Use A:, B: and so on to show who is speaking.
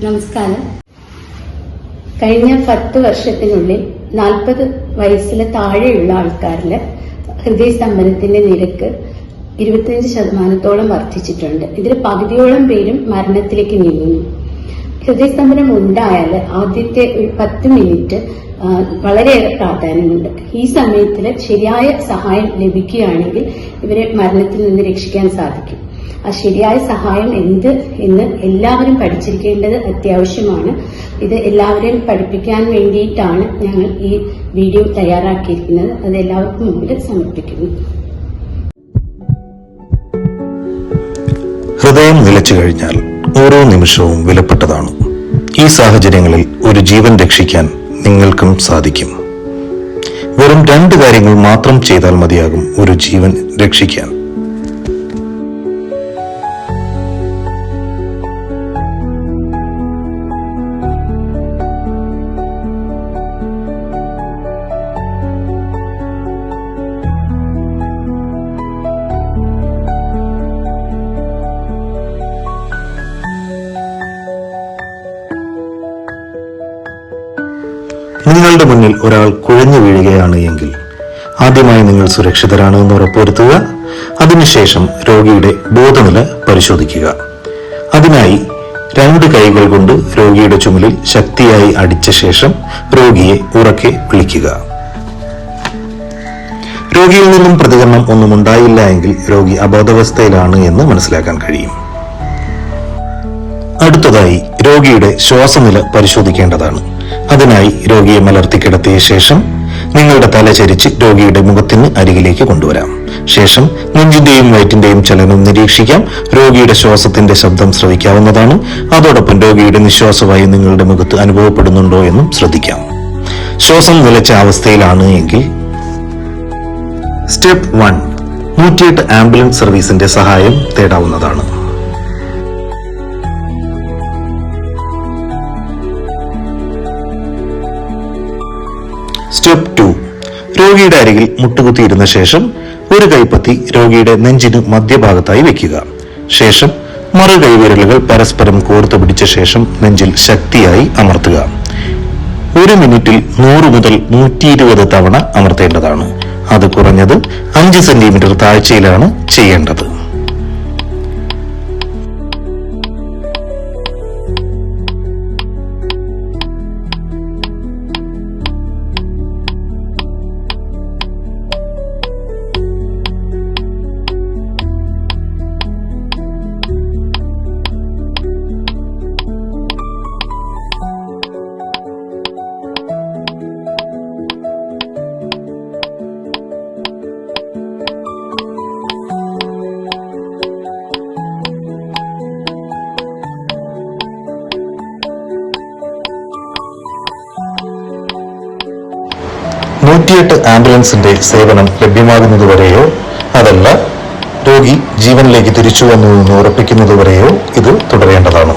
A: നമസ്കാരം. കഴിഞ്ഞ 10 വർഷത്തിനുള്ളിൽ 40 വയസ്സിന് താഴെയുള്ള ആൾക്കാരിൽ ഹൃദയസ്തംഭനത്തിന്റെ നിരക്ക് 25% വർദ്ധിച്ചിട്ടുണ്ട്. ഇതിൽ പകുതിയോളം പേരും മരണത്തിലേക്ക് നീങ്ങുന്നു. ഹൃദയസ്തംഭനം ഉണ്ടായാൽ ആദ്യത്തെ 10 മിനിറ്റ് വളരെയേറെ പ്രാധാന്യമുണ്ട്. ഈ സമയത്തിൽ ശരിയായ സഹായം ലഭിക്കുകയാണെങ്കിൽ ഇവരെ മരണത്തിൽ നിന്ന് രക്ഷിക്കാൻ സാധിക്കും. ആ ശരിയായ സഹായം എന്ത് എന്ന് എല്ലാവരും പഠിച്ചിരിക്കേണ്ടത് അത്യാവശ്യമാണ്. ഇത് എല്ലാവരെയും പഠിപ്പിക്കാൻ വേണ്ടിയിട്ടാണ് ഞങ്ങൾ ഈ വീഡിയോ തയ്യാറാക്കിയിരിക്കുന്നത്. അത് എല്ലാവർക്കും മുമ്പിൽ സമർപ്പിക്കുന്നു.
B: ഹൃദയം നിലച്ചു കഴിഞ്ഞാൽ ഓരോ നിമിഷവും വിലപ്പെട്ടതാണ്. ഈ സാഹചര്യങ്ങളിൽ ഒരു ജീവൻ രക്ഷിക്കാൻ നിങ്ങൾക്കും സാധിക്കും. വെറും 2 കാര്യങ്ങൾ മാത്രം ചെയ്താൽ മതിയാകും ഒരു ജീവൻ രക്ഷിക്കാൻ. നിങ്ങളുടെ മുന്നിൽ ഒരാൾ കുഴഞ്ഞു വീഴുകയാണ് എങ്കിൽ ആദ്യമായി നിങ്ങൾ സുരക്ഷിതരാണ് എന്ന് ഉറപ്പുവരുത്തുക. അതിനുശേഷം രോഗിയുടെ ബോധനില പരിശോധിക്കുക. അതിനായി 2 കൈകൾ കൊണ്ട് രോഗിയുടെ ചുമലിൽ ശക്തിയായി അടിച്ച ശേഷം രോഗിയെ ഉറക്കെ വിളിക്കുക. രോഗിയിൽ നിന്നും പ്രതികരണം ഒന്നും ഉണ്ടായില്ല എങ്കിൽ രോഗി അബോധാവസ്ഥയിലാണ് എന്ന് മനസ്സിലാക്കാൻ കഴിയും. അടുത്തതായി രോഗിയുടെ ശ്വാസനില പരിശോധിക്കേണ്ടതാണ്. അതിനായി രോഗിയെ മലർത്തി കിടത്തിയ ശേഷം നിങ്ങളുടെ തല ചരിച്ച് രോഗിയുടെ മുഖത്തിന് അരികിലേക്ക് കൊണ്ടുവരാം. ശേഷം നെഞ്ചിന്റെയും വയറ്റിന്റെയും ചലനം നിരീക്ഷിക്കാം. രോഗിയുടെ ശ്വാസത്തിന്റെ ശബ്ദം ശ്രവിക്കാവുന്നതാണ്. അതോടൊപ്പം രോഗിയുടെ നിശ്വാസവായു നിങ്ങളുടെ മുഖത്ത് അനുഭവപ്പെടുന്നുണ്ടോ എന്നും ശ്രദ്ധിക്കാം. ശ്വാസം നിലച്ച അവസ്ഥയിലാണ് എങ്കിൽ സ്റ്റെപ്പ് 1 108 ആംബുലൻസ് സർവീസിന്റെ സഹായം തേടാവുന്നതാണ്. സ്റ്റെപ്പ് 2 രോഗിയുടെ അരികിൽ മുട്ടുകുത്തിയിരുന്ന ശേഷം ഒരു കൈപ്പത്തി രോഗിയുടെ നെഞ്ചിന് മധ്യഭാഗത്തായി വെക്കുക. ശേഷം മറു കൈവിരലുകൾ പരസ്പരം കോർത്തു പിടിച്ച ശേഷം നെഞ്ചിൽ ശക്തിയായി അമർത്തുക. 1 മിനിറ്റിൽ 100 മുതൽ 120 തവണ അമർത്തേണ്ടതാണ്. അത് കുറഞ്ഞത് 5 സെന്റിമീറ്റർ താഴ്ചയിലാണ് ചെയ്യേണ്ടത്. ആംബുലൻസിന്റെ സേവനം ലഭ്യമാകുന്നതുവരെയോ അതല്ല രോഗി ജീവനിലേക്ക് തിരിച്ചു വന്നു എന്ന് ഉറപ്പിക്കുന്നതുവരെയോ ഇത് തുടരേണ്ടതാണ്.